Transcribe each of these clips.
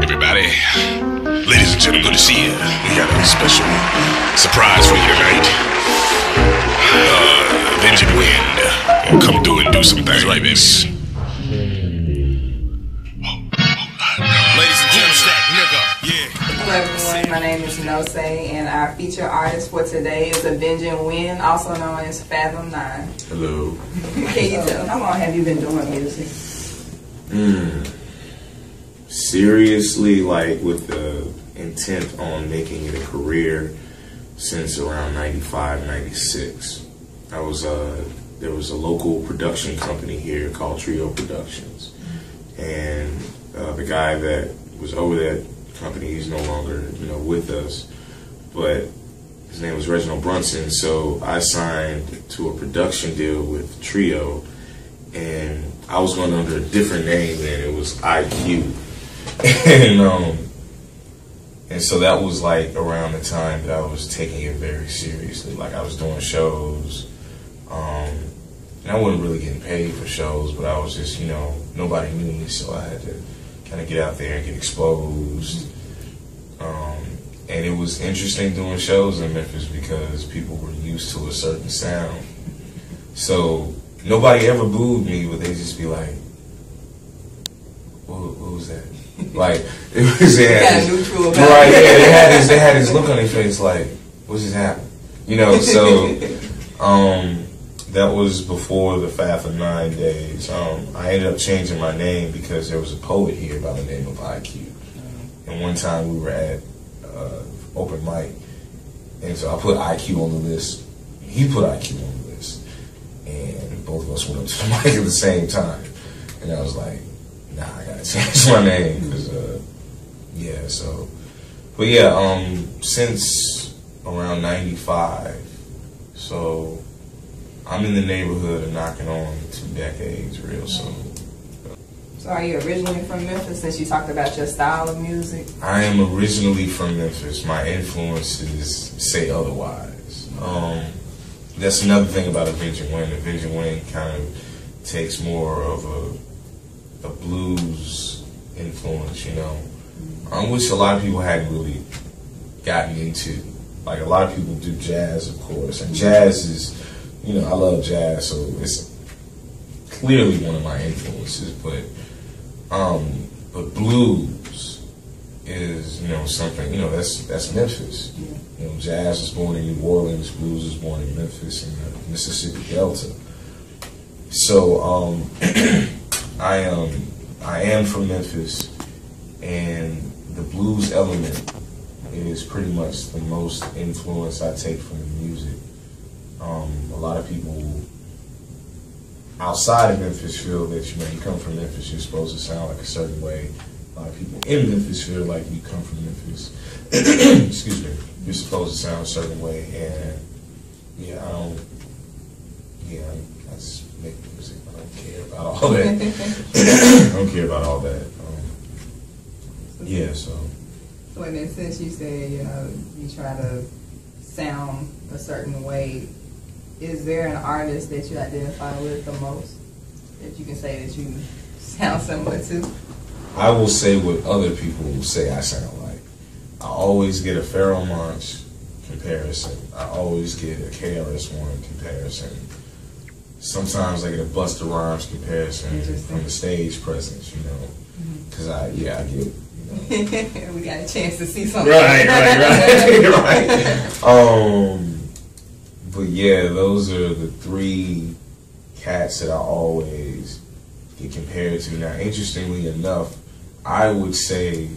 everybody. Ladies and gentlemen, good to see you. We got a special surprise for you tonight. Avenging Wind. We'll come through and do some things like this. Ladies and gentlemen, Hello everyone, my name is Nose, and our featured artist for today is Avenging Wind, also known as Fathom 9. Hello. Can you tell how long have you been doing music? Seriously, like with the intent on making it a career since around 95, 96. There was a local production company here called Trio Productions. And the guy that was over that company, he's no longer, with us. But his name was Reginald Brunson, so I signed to a production deal with Trio, and I was going under a different name then. It was IQ. And so that was like around the time that I was taking it very seriously. Like I was doing shows, and I wasn't really getting paid for shows, but I was just, nobody knew me, so I had to kind of get out there and get exposed. And it was interesting doing shows in Memphis because people were used to a certain sound. So nobody ever booed me, but they just be like, what was that? Like, it was, they had this look on their face like, what just happened? So that was before the Fathom 9 days. I ended up changing my name because there was a poet here by the name of IQ. And one time we were at open mic, and so I put IQ on the list. He put IQ on the list. And both of us went up to the mic at the same time. And I was like, nah, I gotta change my name. Cause, since around 95, so I'm in the neighborhood of knocking on 2 decades real soon. So are you originally from Memphis, since you talked about your style of music? I am originally from Memphis. My influences say otherwise. That's another thing about Avenging Wind. Avenging Wind kind of takes more of a blues influence, which a lot of people hadn't really gotten into. Like a lot of people do jazz, of course, and jazz is, I love jazz, so it's clearly one of my influences. But blues is, something, that's Memphis. Yeah. Jazz was born in New Orleans, blues was born in Memphis in the Mississippi Delta. So I am from Memphis, and the blues element is pretty much the most influence I take from the music. A lot of people outside of Memphis feel that you come from Memphis, you're supposed to sound like a certain way. A lot of people in Memphis feel like you come from Memphis. Excuse me. You're supposed to sound a certain way, and I just make music. I don't care about all that. I don't care about all that. So in a sense, you say, you try to sound a certain way. Is there an artist that you identify with the most, that you can say that you sound similar to? I will say what other people say I sound like. I always get a Pharoah Monch comparison. I always get a KRS-One comparison. Sometimes I get a Busta Rhymes comparison from the stage presence, because I get. We got a chance to see something. Right. But yeah, those are the 3 cats that I always get compared to. Now, interestingly enough, I would say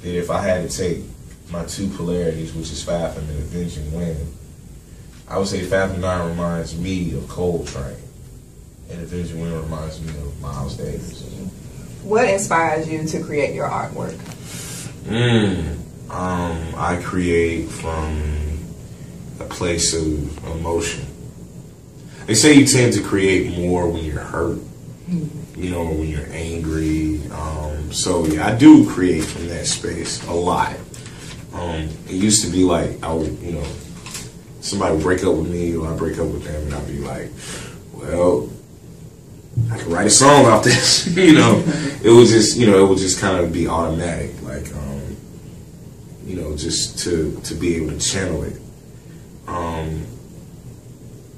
that if I had to take my 2 polarities, which is Fathom and Avenging Wind, I would say Fathom 9 reminds me of Coltrane, and Avenging Wind reminds me of Miles Davis. What inspires you to create your artwork? I create from a place of emotion. They say you tend to create more when you're hurt, when you're angry. I do create from that space a lot. It used to be like I would, somebody would break up with me or I break up with them, and I'd be like, well, I could write a song off this. You know, it would just kind of be automatic, like, you know, just to be able to channel it.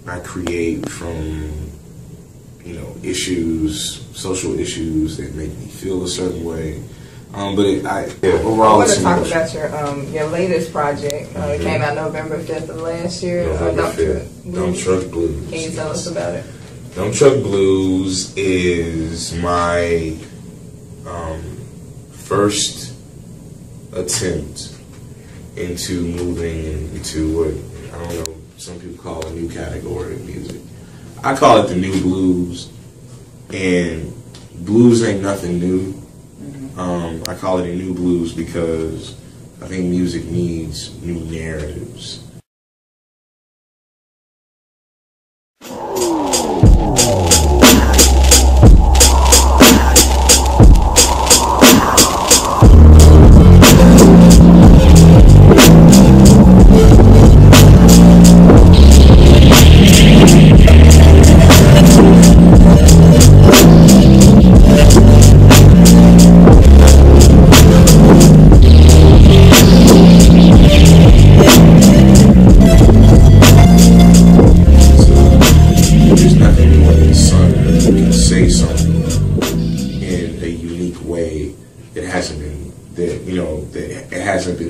I create from, you know, social issues that make me feel a certain way. Overall, I want to talk about your latest project. It came out November 5th of last year. Dump Truck Blues. Can you tell us about it? Dump Truck Blues is my first attempt into moving into what, I don't know, some people call a new category of music. I call it the new blues, and blues ain't nothing new. I call it a new blues because I think music needs new narratives.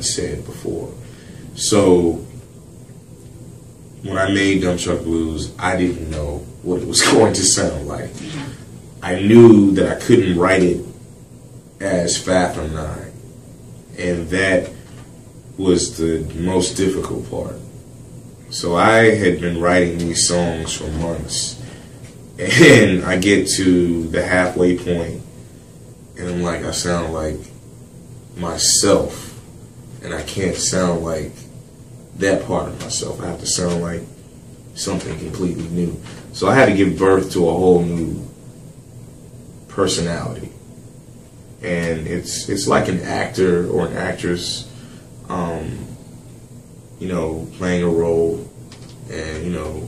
Said before. So when I made Dump Truck Blues, I didn't know what it was going to sound like. I knew that I couldn't write it as Fathom 9, and that was the most difficult part. So I had been writing these songs for months, and I get to the halfway point, and I'm like, I sound like myself. And I can't sound like that part of myself. I have to sound like something completely new. So I had to give birth to a whole new personality. And it's like an actor or an actress, you know, playing a role. And, you know,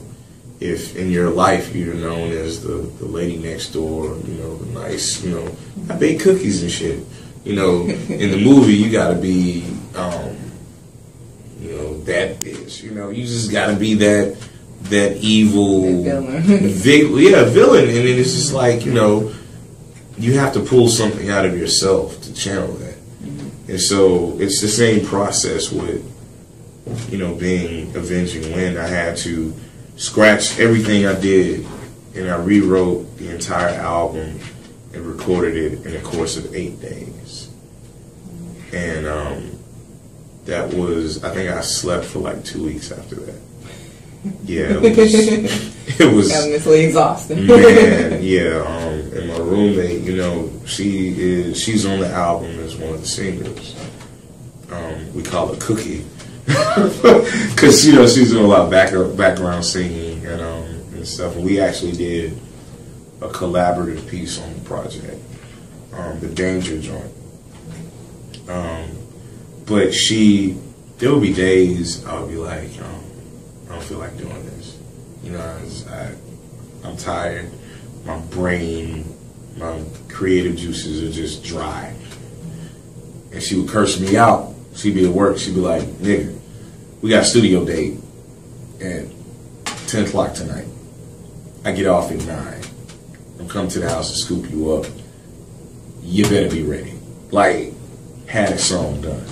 if in your life you're known as the lady next door, you know, the nice, you know, I bake cookies and shit. You know, in the movie, you got to be, you know, that bitch. You know, you just got to be that evil villain. Villain. And then it's just like, you know, you have to pull something out of yourself to channel that. Mm-hmm. And so it's the same process with, you know, being Avenging Wind. I had to scratch everything I did, and I rewrote the entire album and recorded it in the course of 8 days. And that was, I think I slept for like 2 weeks after that. Yeah, it was honestly exhausting. Man, yeah. And my roommate, you know, she's on the album as one of the singers. We call her Cookie because you know she's doing a lot of background singing and stuff. And we actually did a collaborative piece on the project, the Danger joint. But there would be days I would be like, I don't feel like doing this. You know, I'm tired. My brain, my creative juices are just dry. And she would curse me out. She'd be at work. She'd be like, nigga, we got a studio date at 10 o'clock tonight. I get off at 9. I'm coming to the house to scoop you up. You better be ready. Like, had a song done.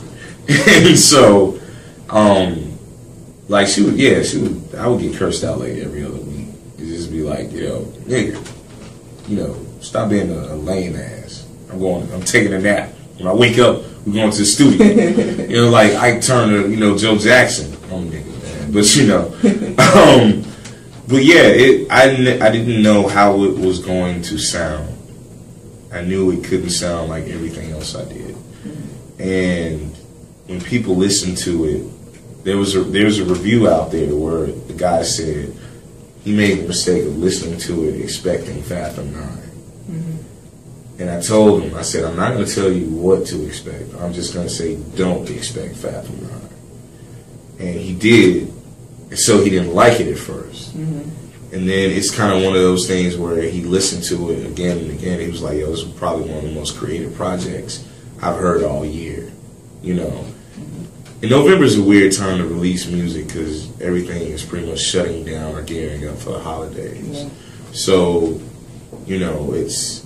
And so, like I would get cursed out like every other week. It'd just be like, yo, nigga, you know, stop being a lame ass. I'm taking a nap. When I wake up, we're going to the studio. You know, like I turn to, you know, Joe Jackson on nigga, man. But you know, but yeah, I didn't know how it was going to sound. I knew it couldn't sound like everything else I did. And when people listened to it, there was a review out there where the guy said he made the mistake of listening to it expecting Fathom 9. Mm-hmm. And I told him, I said, I'm not going to tell you what to expect. I'm just going to say, don't expect Fathom 9. And he did, and so he didn't like it at first. Mm-hmm. And then it's kind of one of those things where he listened to it again and again. He was like, yo, this is probably one of the most creative projects I've heard all year, you know. And November is a weird time to release music because everything is pretty much shutting down or gearing up for the holidays. Yeah. So, you know, if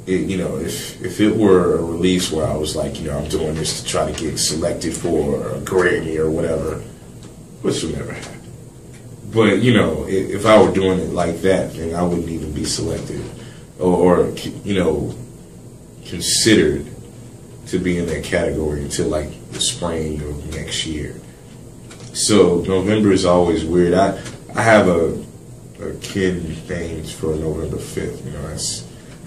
it were a release where I was like, you know, I'm doing this to try to get selected for a Grammy or whatever, which will never happen. But, you know, if I were doing it like that, then I wouldn't even be selected or you know, considered to be in that category until like the spring of next year. So November is always weird. I have a kid named for November 5th. You know,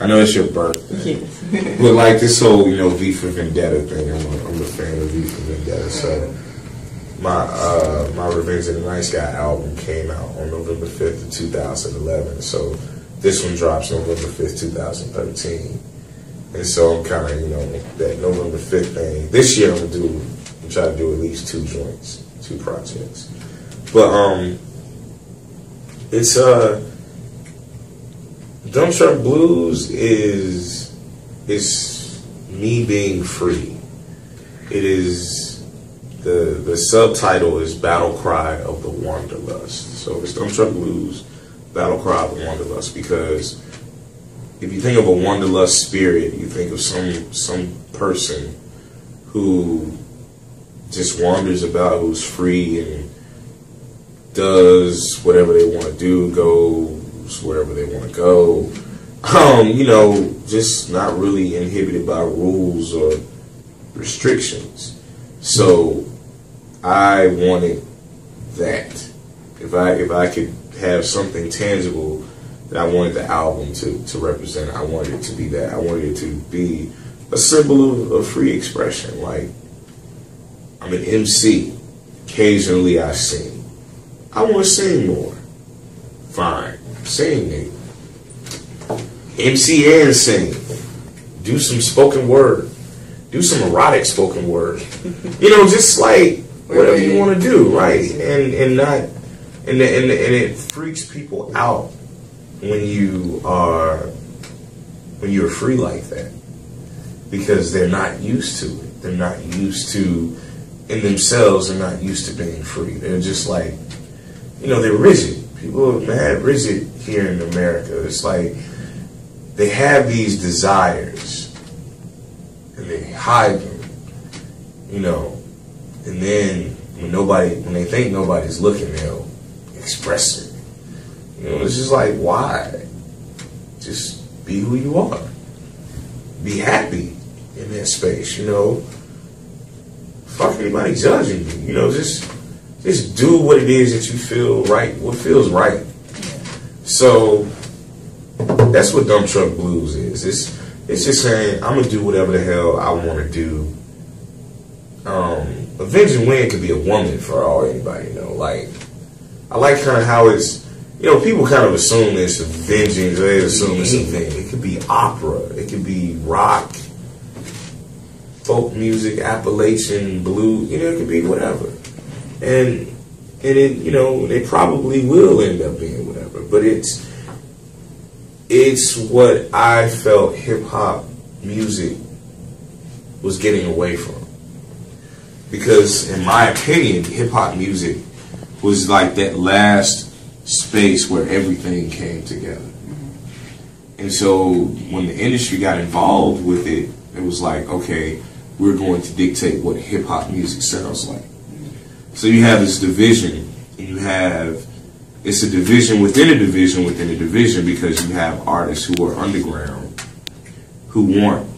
I know it's your birthday. Yes. But like this whole, you know, V for Vendetta thing, I'm a fan of V for Vendetta. So my Revenge of the Nice Guy album came out on November 5th of 2011. So this one drops November 5th, 2013. And so I'm kind of, you know, that November 5th thing. This year I'm try to do at least 2 joints, 2 projects. But it's Dump Truck Blues is me being free. It is the subtitle is Battle Cry of the Wanderlust. So it's Dump Truck Blues, Battle Cry of the Wanderlust, because if you think of a wanderlust spirit, you think of some person who just wanders about, who's free and does whatever they want to do, goes wherever they want to go. You know, just not really inhibited by rules or restrictions. So I wanted that. If I could have something tangible that I wanted the album to represent, I wanted it to be that. I wanted it to be a symbol of free expression. Like, I'm an MC. Occasionally I sing. I want to sing more. Fine. Sing, nigga. MC and sing. Do some spoken word. Do some erotic spoken word. You know, just like whatever you want to do, right? And it freaks people out when you're free like that, because they're not used to it. They're not used to, in themselves, they're not used to being free. They're just like, you know, they're rigid. People are mad rigid here in America. It's like they have these desires and they hide them, you know, and then when they think nobody's looking, they'll express it. You know, it's just like, why? Just be who you are. Be happy in that space, you know. Fuck anybody judging you. You know, just do what it is that you feel right, what feels right. So that's what Dump Truck Blues is. It's just saying, I'm gonna do whatever the hell I wanna do. Avenging Wind could be a woman for all anybody know. Like, I like kind of how it's, you know, people kind of assume it's avenging, they assume it's avenging. It could be opera, it could be rock, folk music, Appalachian, blues, you know, it could be whatever. And it, you know, they probably will end up being whatever. But it's what I felt hip hop music was getting away from. Because in my opinion, hip hop music was like that last space where everything came together. And so when the industry got involved with it, it was like, okay, we're going to dictate what hip hop music sounds like. So you have this division, and it's a division within a division within a division, because you have artists who are underground who want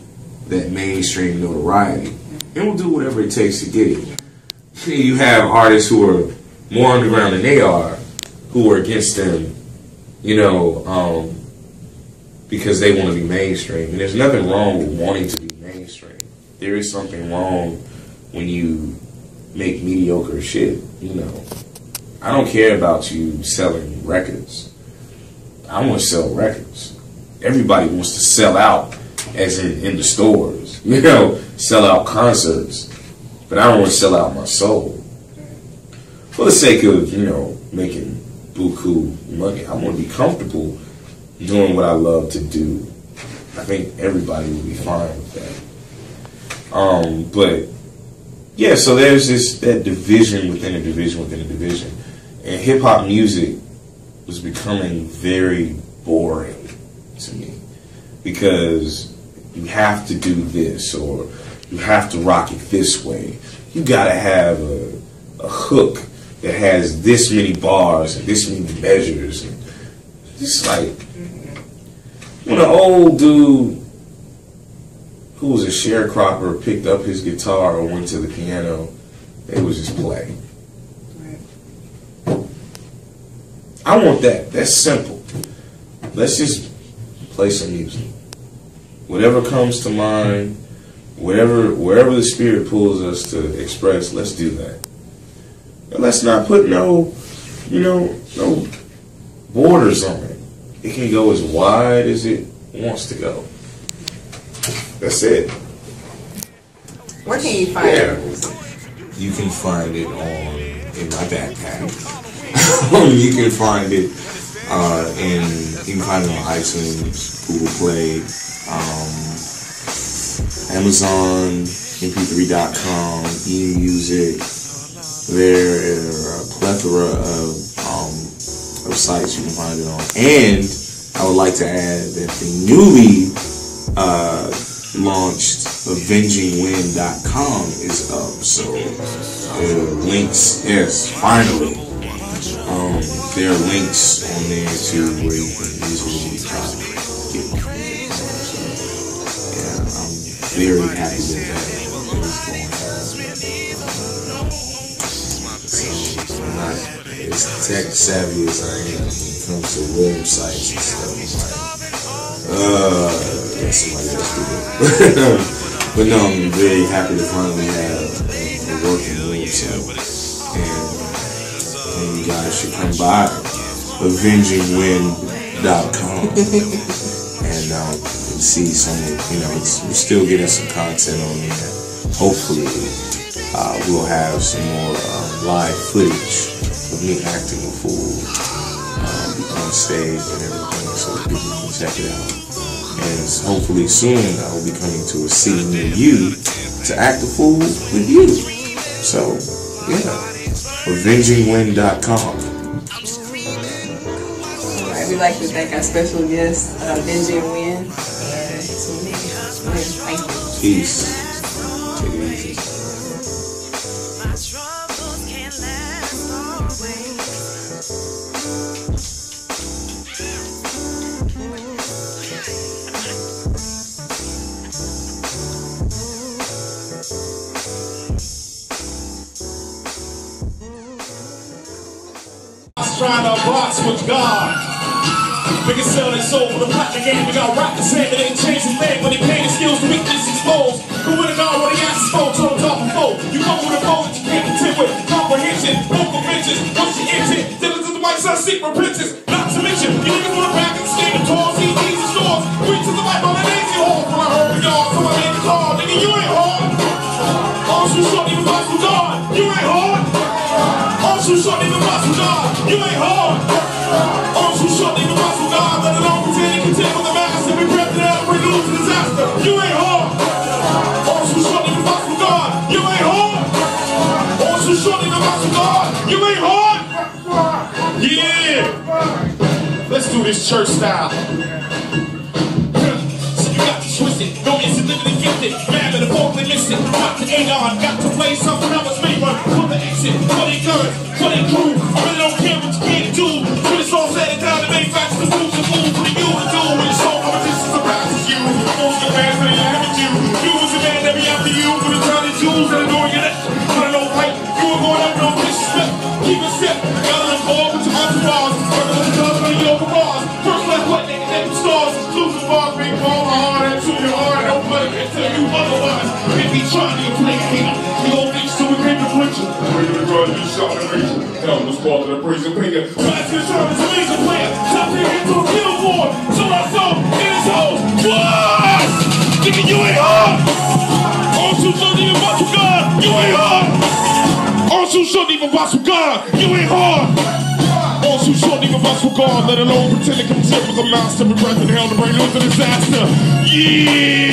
that mainstream notoriety and will do whatever it takes to get it. You have artists who are more underground than they are, who are against them, you know, because they want to be mainstream. And there's nothing wrong with wanting to be mainstream. There is something wrong when you make mediocre shit, you know. I don't care about you selling records. I want to sell records. Everybody wants to sell out, as in the stores, you know, sell out concerts. But I don't want to sell out my soul for the sake of, you know, making buku money. I want to be comfortable doing what I love to do. I think everybody will be fine with that. But yeah, so there's that division within a division within a division, and hip hop music was becoming very boring to me because you have to do this or you have to rock it this way. You gotta have a hook that has this many bars and this many measures. And it's like when an old dude who was a sharecropper picked up his guitar or went to the piano, they would just play. I want that. That's simple. Let's just play some music. Whatever comes to mind, wherever the spirit pulls us to express, let's do that. And let's not put no borders on it. It can go as wide as it wants to go. That's it. Where can you find it? You can find it in my backpack. You can find it you can find it on iTunes, Google Play, Amazon, mp3.com, eMusic. There are a plethora of sites you can find it on. And I would like to add that the newly launched AvengingWin.com is up. So links, yes, finally. There are links on there too where you can easily get it. So, yeah, I'm very happy with that. So I'm not as tech savvy as I am when it comes to websites and stuff. Like, somebody else do it. But no, I'm very happy to finally have a working website. And you guys should come by AvengingWin.com and see some, we're still getting some content on there. Hopefully, we'll have some more live footage of me acting a fool on stage and everything, so people can check it out. And hopefully soon I will be coming to a city near you to act a fool with you. So, yeah. AvengingWin.com. Alright, we'd like to thank our special guest, Avenging Win. Thank you. Peace. Take it easy. Trying to box with God. Niggas sell their soul for the platinum game. We got rappers saying that they changed his name, but they paid his skills to weakness exposed. Who would have gone when he asked spoke to him top of foe? You know who the foe that you can't contend with. Comprehension, vocal mentions, what's your intent? Diligence to the white son, seek repentance. Not to mention, you niggas want to back in the state of tours, CDs and stores. Preach to the white on the lazy hole when I heard the yard. So I made the call, nigga, you ain't hard. All too short, even box with God. You ain't hard. All too short, even box with God. You ain't hard. All too short, even box with God. Let alone pretend and contend with the master. We prepped it out, bring lose to disaster. You ain't hard. All too short, even box with God. You ain't hard. All too short, even box with God. You ain't hard. Yeah. Let's do this church style. Twisted, no insignificant gifted, man with a vocally missing. Got to A-on, got to play something else, may run for the exit, for their guns, for their crew. I really don't care what you can do. When it's all said and done, the manufacturers the moves and move for the you to do. When it's all competition surpasses you, most of the fans that ain't having you. You was a man that be after you, for the tiny jewels that adore your neck. But I know right, you were going up, no disrespect. Keep it set, gotta let go with your entourage. Working with the guns on your overalls. First left, what they can stars. Losing bars, big ball, hard to your heart, don't play it tell you otherwise. If he trying to play a hater, he gon' reach to a great differential. Ready to run, you shot and reach. Hell was part of the prison player. Tries to turn as a major player. Top their head to a billboard. So I saw in his hole. What? Nigga, you ain't hard. All too short, even watch with God. You ain't hard. All too short, even watch with God. You ain't hard. All too short. much regard, let alone pretend to contend with a master. We breath in hell to bring news to disaster. Yeah.